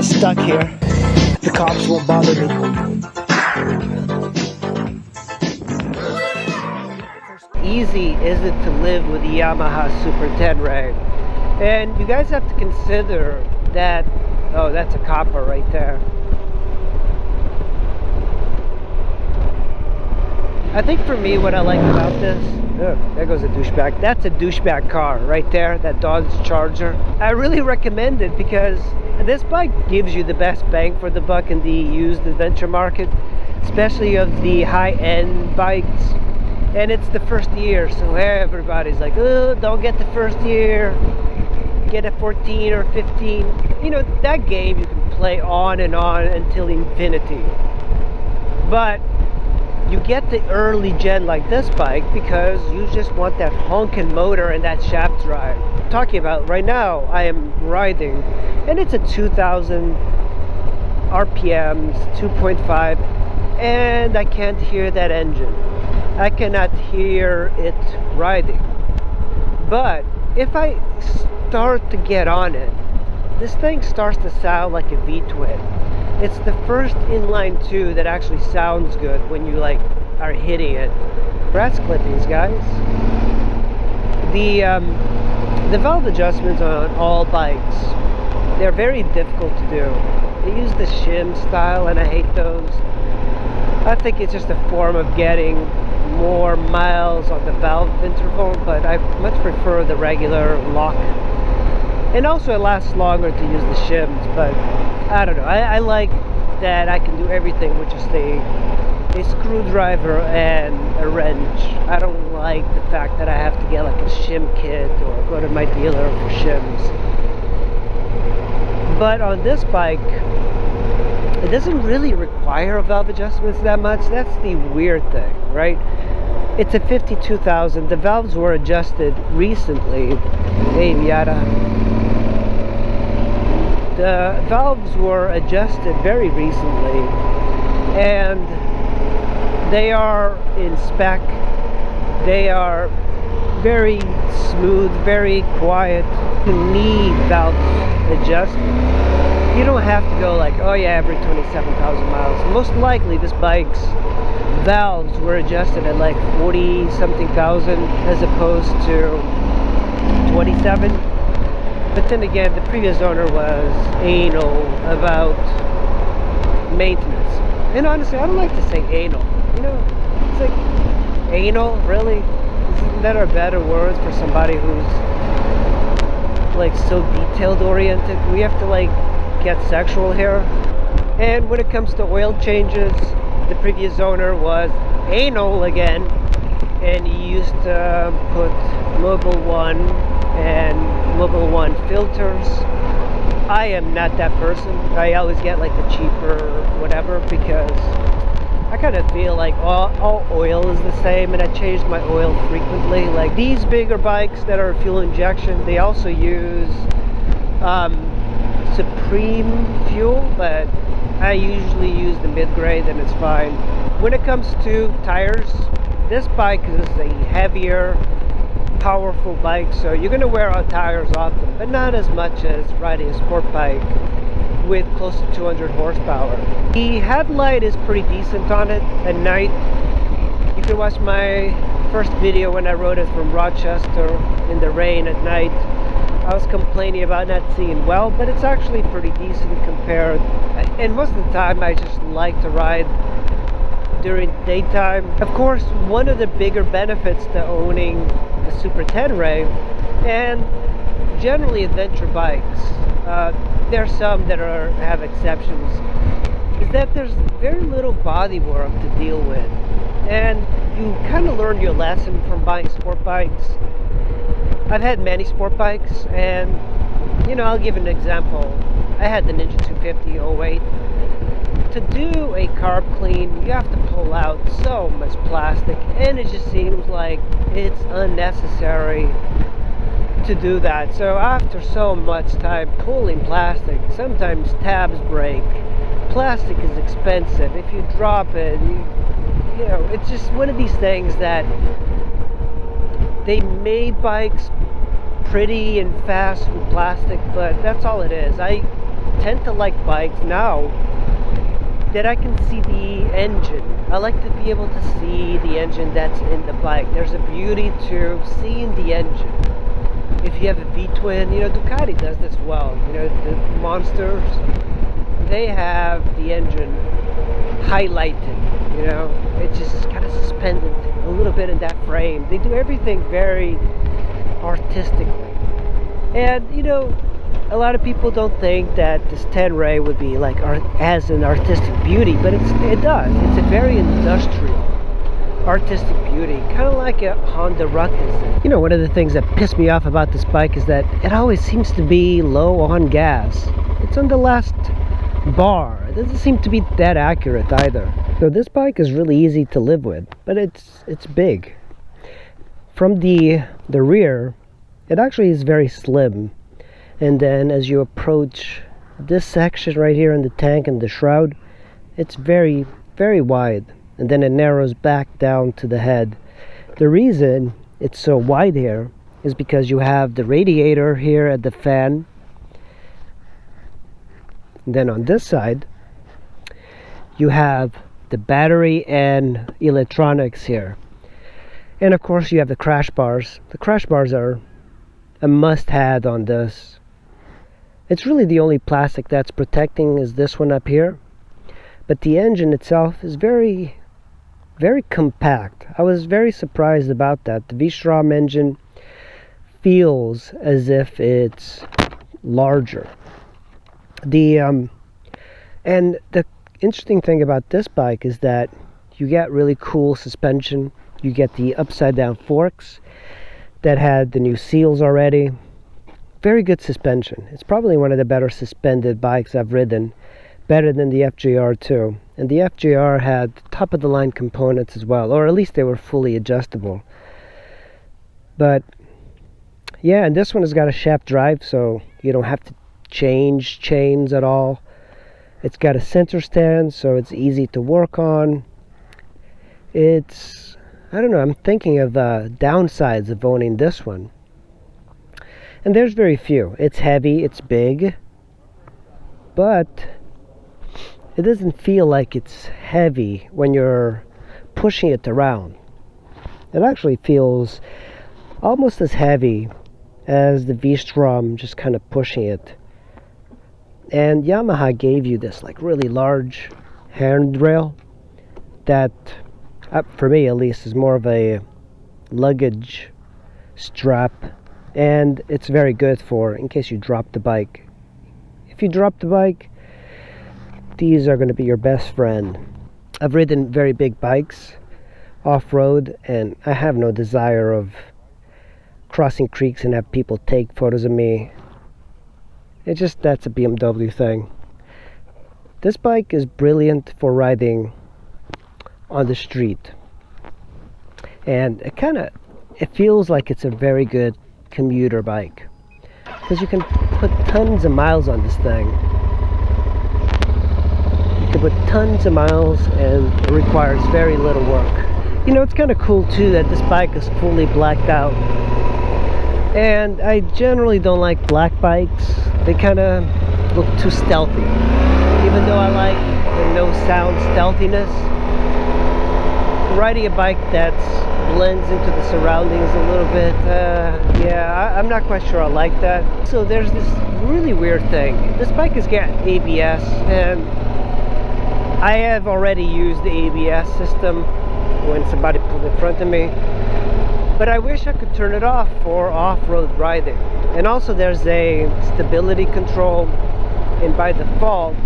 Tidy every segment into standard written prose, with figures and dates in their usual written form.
get stuck here, the cops won't bother me. Easy is it to live with the Yamaha Super tenere? And you guys have to consider that, oh, that's a copper right there. I think for me, what I like about this, oh, there goes a douchebag. That's a douchebag car right there, that Dodge Charger. I really recommend it because this bike gives you the best bang for the buck in the used adventure market, especially of the high-end bikes. And it's the first year, so everybody's like, oh, don't get the first year, get a 14 or 15. You know, that game you can play on and on until infinity. But you get the early gen like this bike because you just want that honking motor and that shaft drive. I'm talking about right now, I am riding, and it's a 2000 RPMs, 2.5, and I can't hear that engine. I cannot hear it riding. But if I start to get on it, this thing starts to sound like a V-twin. It's the first inline 2 that actually sounds good when you like are hitting it. Brass clippings, guys. The valve adjustments on all bikes, they're very difficult to do. They use the shim style and I hate those. I think it's just a form of getting more miles on the valve interval, but I much prefer the regular lock. And also it lasts longer to use the shims, but I don't know. I like that I can do everything with just a screwdriver and a wrench. I don't like the fact that I have to get like a shim kit or go to my dealer for shims. But on this bike, it doesn't really require valve adjustments that much. That's the weird thing, right? It's a 52,000. The valves were adjusted recently. Hey, Miata. The valves were adjusted very recently, and they are in spec. They are very smooth, very quiet. You need valve adjustment. You don't have to go like, oh yeah, every 27,000 miles. Most likely this bike's valves were adjusted at like 40 something thousand as opposed to 27. But then again, the previous owner was anal about maintenance. And honestly, I don't like to say anal. You know, it's like, anal, really? Isn't that a better word for somebody who's like so detailed oriented? We have to like get sexual here. And when it comes to oil changes, the previous owner was anal again, and he used to put Mobil 1 and Mobil 1 filters. I am not that person. I always get like the cheaper whatever because I kind of feel like all oil is the same, and I change my oil frequently. Like these bigger bikes that are fuel injection, they also use Supreme fuel, but I usually use the mid-grade and it's fine. When it comes to tires, this bike is a heavier, powerful bike, so you're going to wear out tires often, but not as much as riding a sport bike with close to 200 horsepower. The headlight is pretty decent on it at night. You can watch my first video when I rode it from Rochester in the rain at night. I was complaining about not seeing well, but it's actually pretty decent compared. And most of the time I just like to ride during daytime. Of course, one of the bigger benefits to owning the Super tenere, and generally adventure bikes, there are some that have exceptions, is that there's very little body work to deal with. And you kind of learn your lesson from buying sport bikes. I've had many sport bikes, and you know, I'll give an example. I had the Ninja 250 08. To do a carb clean, you have to pull out so much plastic, and it just seems like it's unnecessary to do that. So after so much time pulling plastic, sometimes tabs break. Plastic is expensive. If you drop it, you know, it's just one of these things that they made bikes pretty and fast with plastic, but that's all it is. tend to like bikes now that I can see the engine. I like to be able to see the engine that's in the bike. There's a beauty to seeing the engine. If you have a V-twin, you know, Ducati does this well. You know, the monsters, they have the engine highlighted, you know. It's just kind of suspended a little bit in that frame. They do everything very artistically. And, you know, a lot of people don't think that this tenere would be like as an artistic beauty, but it does. It's a very industrial, artistic beauty, kind of like a Honda Ruckus. You know, one of the things that pissed me off about this bike is that it always seems to be low on gas. It's on the last bar. It doesn't seem to be that accurate either. So this bike is really easy to live with, but it's big. From the rear, it actually is very slim. And then as you approach this section right here in the tank and the shroud, it's very, very wide. And then it narrows back down to the head. The reason it's so wide here is because you have the radiator here at the fan. And then on this side, you have the battery and electronics here. And of course you have the crash bars. The crash bars are a must-have on this. It's really the only plastic that's protecting is this one up here. But the engine itself is very, very compact. I was very surprised about that. The V-Strom engine feels as if it's larger. And the interesting thing about this bike is that you get really cool suspension. You get the upside down forks that had the new seals already. Very good suspension. It's probably one of the better suspended bikes I've ridden, better than the FJR too. And the FJR had top of the line components as well, or at least they were fully adjustable. But yeah, and this one has got a shaft drive, so you don't have to change chains at all. It's got a center stand, so it's easy to work on. It's, I don't know, I'm thinking of the downsides of owning this one. And there's very few. It's heavy, it's big, but it doesn't feel like it's heavy when you're pushing it around. It actually feels almost as heavy as the V-Strom, just kind of pushing it. And Yamaha gave you this like really large handrail that, for me at least, is more of a luggage strap. And it's very good for in case you drop the bike. If you drop the bike, these are going to be your best friend. I've ridden very big bikes off-road, and I have no desire of crossing creeks and have people take photos of me. It's just, that's a BMW thing. This bike is brilliant for riding on the street. And it feels like it's a very good commuter bike, because you can put tons of miles on this thing. You can put tons of miles and it requires very little work. You know, it's kind of cool too that this bike is fully blacked out. And I generally don't like black bikes. They kind of look too stealthy. Even though I like the no sound stealthiness, riding a bike that's blends into the surroundings a little bit, yeah, I'm not quite sure I like that. So there's this really weird thing. This bike has got ABS, and I have already used the ABS system when somebody pulled in front of me, but I wish I could turn it off for off-road riding. And also there's a stability control, and by default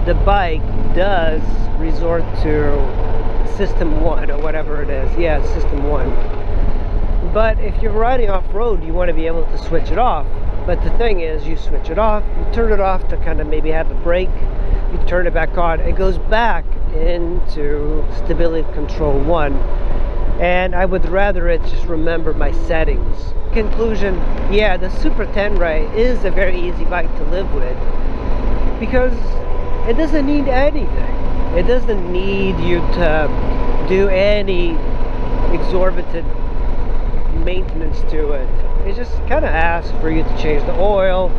the bike does resort to System 1 or whatever it is. Yeah, System 1. But if you're riding off-road, you want to be able to switch it off. But the thing is, you switch it off, you turn it off to kind of maybe have a break, you turn it back on, it goes back into Stability Control 1. And I would rather it just remember my settings. Conclusion, yeah, the Super Tenere is a very easy bike to live with, because it doesn't need anything. It doesn't need you to do any exorbitant maintenance to it. It just kind of asks for you to change the oil,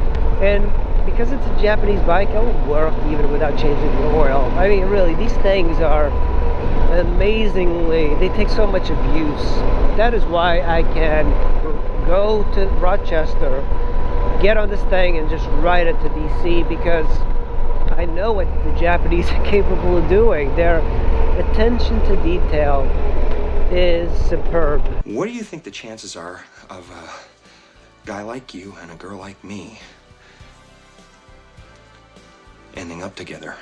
and because it's a Japanese bike, it will work even without changing the oil. I mean, really, these things are amazingly, they take so much abuse. That is why I can go to Rochester, get on this thing and just ride it to DC, because I know what the Japanese are capable of doing. Their attention to detail is superb. What do you think the chances are of a guy like you and a girl like me ending up together?